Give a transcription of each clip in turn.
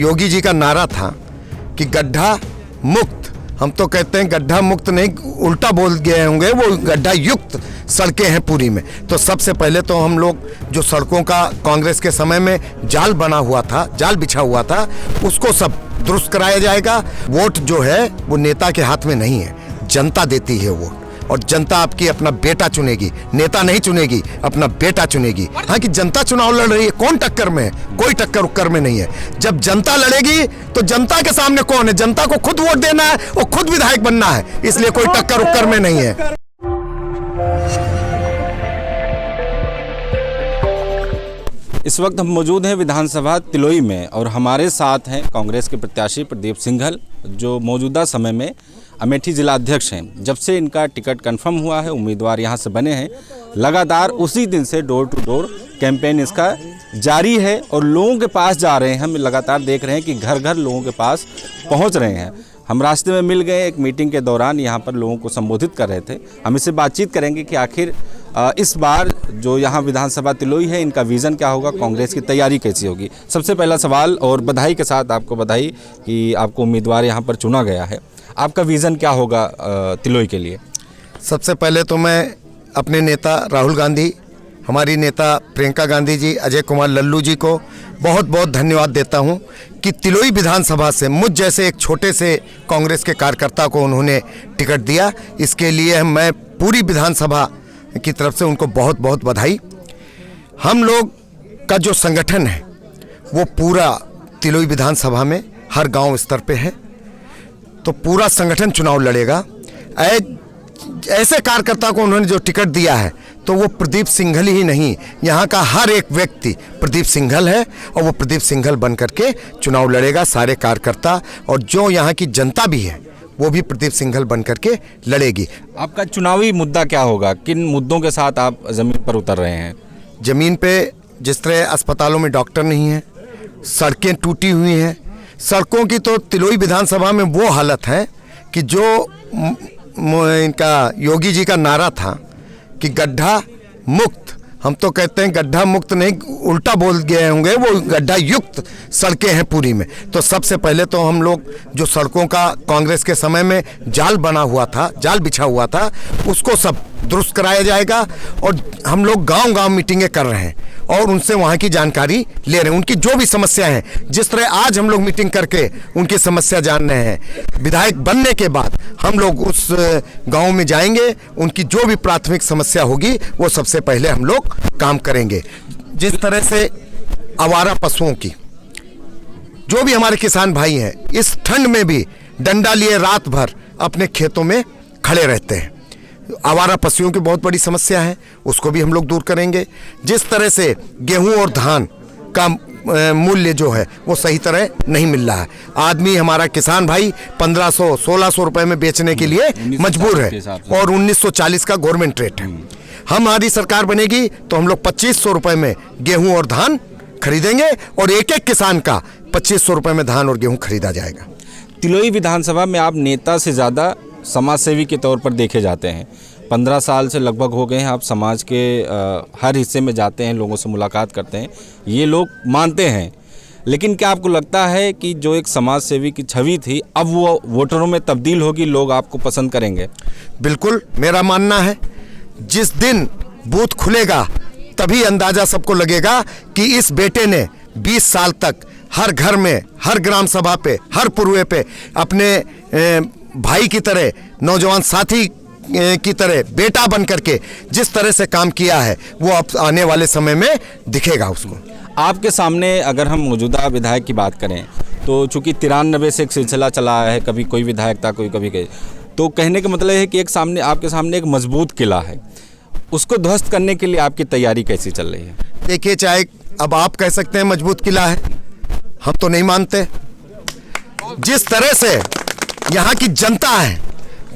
योगी जी का नारा था कि गड्ढा मुक्त, हम तो कहते हैं गड्ढा मुक्त नहीं, उल्टा बोल गए होंगे, वो गड्ढा युक्त सड़कें हैं पूरी में। तो सबसे पहले तो हम लोग जो सड़कों का कांग्रेस के समय में जाल बना हुआ था, जाल बिछा हुआ था, उसको सब दुरुस्त कराया जाएगा। वोट जो है वो नेता के हाथ में नहीं है, जनता देती है वोट, और जनता आपकी अपना बेटा चुनेगी, नेता नहीं चुनेगी, अपना बेटा चुनेगी। हाँ कि जनता चुनाव लड़ रही है, कौन टक्कर में है? कोई टक्कर उक्कर में नहीं है। जब जनता लड़ेगी तो जनता के सामने कौन है? जनता को खुद वोट देना है और खुद विधायक बनना है, इसलिए कोई टक्कर उक्कर में नहीं है। इस वक्त हम मौजूद हैं विधानसभा तिलोई में और हमारे साथ हैं कांग्रेस के प्रत्याशी प्रदीप सिंघल, जो मौजूदा समय में अमेठी जिला अध्यक्ष हैं। जब से इनका टिकट कंफर्म हुआ है, उम्मीदवार यहां से बने हैं, लगातार उसी दिन से डोर टू डोर कैंपेन इसका जारी है और लोगों के पास जा रहे हैं। हम लगातार देख रहे हैं कि घर घर लोगों के पास पहुंच रहे हैं। हम रास्ते में मिल गए, एक मीटिंग के दौरान यहाँ पर लोगों को संबोधित कर रहे थे। हम इससे बातचीत करेंगे कि आखिर इस बार जो यहाँ विधानसभा तिलोई है, इनका विज़न क्या होगा, कांग्रेस की तैयारी कैसी होगी। सबसे पहला सवाल, और बधाई के साथ आपको बधाई कि आपको उम्मीदवार यहाँ पर चुना गया है। आपका विज़न क्या होगा तिलोई के लिए? सबसे पहले तो मैं अपने नेता राहुल गांधी, हमारी नेता प्रियंका गांधी जी, अजय कुमार लल्लू जी को बहुत बहुत धन्यवाद देता हूं कि तिलोई विधानसभा से मुझ जैसे एक छोटे से कांग्रेस के कार्यकर्ता को उन्होंने टिकट दिया। इसके लिए मैं पूरी विधानसभा की तरफ से उनको बहुत बहुत बधाई। हम लोग का जो संगठन है वो पूरा तिलोई विधानसभा में हर गांव स्तर पे है, तो पूरा संगठन चुनाव लड़ेगा। ऐसे कार्यकर्ता को उन्होंने जो टिकट दिया है तो वो प्रदीप सिंघल ही नहीं, यहाँ का हर एक व्यक्ति प्रदीप सिंघल है और वो प्रदीप सिंघल बन करके चुनाव लड़ेगा। सारे कार्यकर्ता और जो यहाँ की जनता भी है वो भी प्रदीप सिंघल बन करके लड़ेगी। आपका चुनावी मुद्दा क्या होगा? किन मुद्दों के साथ आप ज़मीन पर उतर रहे हैं? ज़मीन पे जिस तरह अस्पतालों में डॉक्टर नहीं है, सड़कें टूटी हुई हैं, सड़कों की तो तिलोई विधानसभा में वो हालत है कि जो इनका योगी जी का नारा था कि गड्ढा मुक्त, हम तो कहते हैं गड्ढा मुक्त नहीं, उल्टा बोल गए होंगे, वो गड्ढा युक्त सड़कें हैं पूरी में। तो सबसे पहले तो हम लोग जो सड़कों का कांग्रेस के समय में जाल बना हुआ था, जाल बिछा हुआ था, उसको सब दुरुस्त कराया जाएगा। और हम लोग गांव-गांव मीटिंगें कर रहे हैं और उनसे वहाँ की जानकारी ले रहे हैं, उनकी जो भी समस्या है। जिस तरह आज हम लोग मीटिंग करके उनकी समस्या जान रहे हैं, विधायक बनने के बाद हम लोग उस गांव में जाएंगे, उनकी जो भी प्राथमिक समस्या होगी वो सबसे पहले हम लोग काम करेंगे। जिस तरह से आवारा पशुओं की, जो भी हमारे किसान भाई हैं इस ठंड में भी डंडा लिए रात भर अपने खेतों में खड़े रहते हैं, आवारा पशुओं की बहुत बड़ी समस्या है, उसको भी हम लोग दूर करेंगे। जिस तरह से गेहूं और धान का मूल्य जो है वो सही तरह नहीं मिल रहा है, आदमी हमारा किसान भाई 1500-1600 रुपए में बेचने के लिए मजबूर है और 1940 का गवर्नमेंट रेट है। हमारी सरकार बनेगी तो हम लोग 2500 रुपए में गेहूं और धान खरीदेंगे और एक एक किसान का 2500 रुपए में धान और गेहूं खरीदा जाएगा। तिलोई विधानसभा में आप नेता से ज़्यादा समाजसेवी के तौर पर देखे जाते हैं। 15 साल से लगभग हो गए हैं आप समाज के हर हिस्से में जाते हैं, लोगों से मुलाकात करते हैं, ये लोग मानते हैं। लेकिन क्या आपको लगता है कि जो एक समाज सेवी की छवि थी अब वो वोटरों में तब्दील होगी, लोग आपको पसंद करेंगे? बिल्कुल, मेरा मानना है जिस दिन बूथ खुलेगा तभी अंदाजा सबको लगेगा कि इस बेटे ने 20 साल तक हर घर में, हर ग्राम सभा पे, हर पुरवे पे अपने भाई की तरह, नौजवान साथी की तरह बेटा बन करके जिस तरह से काम किया है वो अब आने वाले समय में दिखेगा उसको। आपके सामने अगर हम मौजूदा विधायक की बात करें तो चूंकि 93 से एक सिलसिला चला है, कभी कोई विधायक था, कभी कोई, तो कहने का मतलब है कि एक सामने आपके सामने एक मजबूत किला है, उसको ध्वस्त करने के लिए आपकी तैयारी कैसी चल रही है? देखिए, चाहे अब आप कह सकते हैं मजबूत किला है, हम तो नहीं मानते। जिस तरह से यहाँ की जनता है,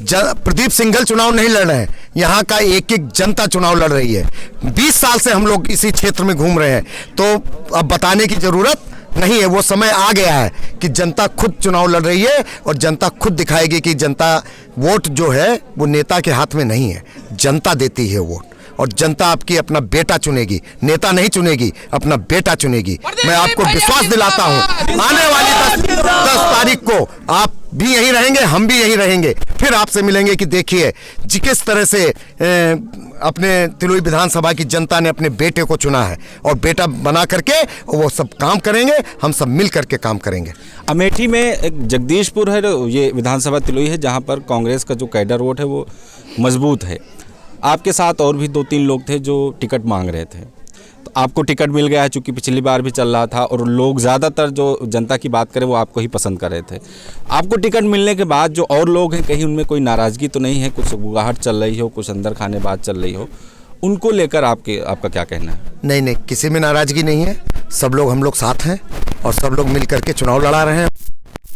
प्रदीप सिंघल चुनाव नहीं लड़ रहे हैं, यहाँ का एक एक जनता चुनाव लड़ रही है। 20 साल से हम लोग इसी क्षेत्र में घूम रहे हैं, तो अब बताने की जरूरत नहीं है, वो समय आ गया है कि जनता खुद चुनाव लड़ रही है और जनता खुद दिखाएगी कि जनता, वोट जो है वो नेता के हाथ में नहीं है, जनता देती है वोट, और जनता आपकी अपना बेटा चुनेगी, नेता नहीं चुनेगी, अपना बेटा चुनेगी। मैं आपको विश्वास दिलाता हूं, आने वाली 10 तारीख को आप भी यहीं रहेंगे, हम भी यहीं रहेंगे, फिर आपसे मिलेंगे कि देखिए जी किस तरह से अपने तिलोई विधानसभा की जनता ने अपने बेटे को चुना है, और बेटा बना करके वो सब काम करेंगे, हम सब मिल करके काम करेंगे। अमेठी में एक जगदीशपुर है, ये विधानसभा तिलोई है, जहां पर कांग्रेस का जो कैडर वोट है वो मजबूत है। आपके साथ और भी 2-3 लोग थे जो टिकट मांग रहे थे, तो आपको टिकट मिल गया है, चूँकि पिछली बार भी चल रहा था और लोग ज़्यादातर जो जनता की बात करें वो आपको ही पसंद कर रहे थे। आपको टिकट मिलने के बाद जो और लोग हैं, कहीं उनमें कोई नाराज़गी तो नहीं है, कुछ गुगाहट चल रही हो, कुछ अंदर खाने बात चल रही हो, उनको लेकर आपका क्या कहना है? नहीं नहीं, किसी में नाराज़गी नहीं है, सब लोग हम लोग साथ हैं और सब लोग मिल करके चुनाव लड़ा रहे हैं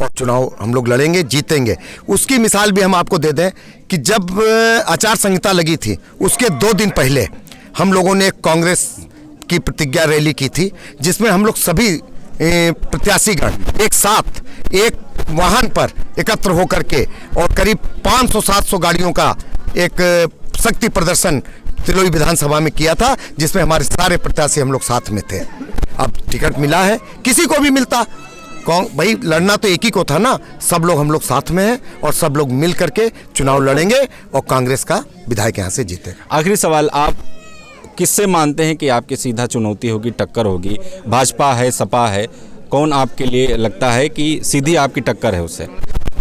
और चुनाव हम लोग लड़ेंगे, जीतेंगे। उसकी मिसाल भी हम आपको दे दें कि जब आचार संहिता लगी थी उसके 2 दिन पहले हम लोगों ने कांग्रेस की प्रतिज्ञा रैली की थी, जिसमें हम लोग सभी प्रत्याशीगण एक साथ एक वाहन पर एकत्र होकर के और करीब 500-700 गाड़ियों का एक शक्ति प्रदर्शन तिलोई विधानसभा में किया था, जिसमें हमारे सारे प्रत्याशी हम लोग साथ में थे। अब टिकट मिला है, किसी को भी मिलता, भाई लड़ना तो एक ही को था ना, सब लोग हम लोग साथ में हैं और सब लोग मिल करके चुनाव लड़ेंगे और कांग्रेस का विधायक यहाँ से जीतेगा। आखिरी सवाल, आप किससे मानते हैं कि आपकी सीधा चुनौती होगी, टक्कर होगी? भाजपा है, सपा है, कौन आपके लिए लगता है कि सीधी आपकी टक्कर है उससे?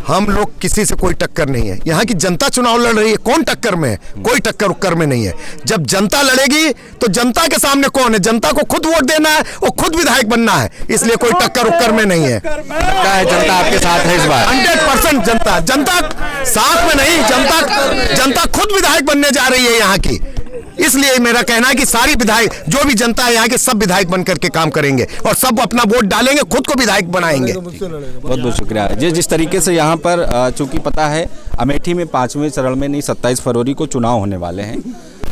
हम लोग किसी से कोई टक्कर नहीं है, यहाँ की जनता चुनाव लड़ रही है, कौन टक्कर में है? कोई टक्कर उक्कर में नहीं है। जब जनता लड़ेगी तो जनता के सामने कौन है? जनता को खुद वोट देना है और खुद विधायक बनना है, इसलिए कोई टक्कर उक्कर में नहीं है। लगता है जनता आपके साथ है इस बार? 100% जनता साथ में नहीं, जनता खुद विधायक बनने जा रही है यहाँ की। इसलिए मेरा कहना है कि सारी विधायक, जो भी जनता है यहाँ के, सब विधायक बन करके काम करेंगे और सब अपना वोट डालेंगे, खुद को विधायक बनाएंगे। बहुत बहुत शुक्रिया जी। जिस तरीके से यहाँ पर चूंकि पता है अमेठी में 5वें चरण में नहीं 27 फरवरी को चुनाव होने वाले हैं,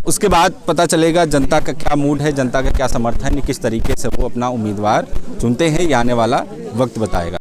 उसके बाद पता चलेगा जनता का क्या मूड है, जनता का क्या समर्थन है, किस तरीके से वो अपना उम्मीदवार चुनते हैं, ये आने वाला वक्त बताएगा।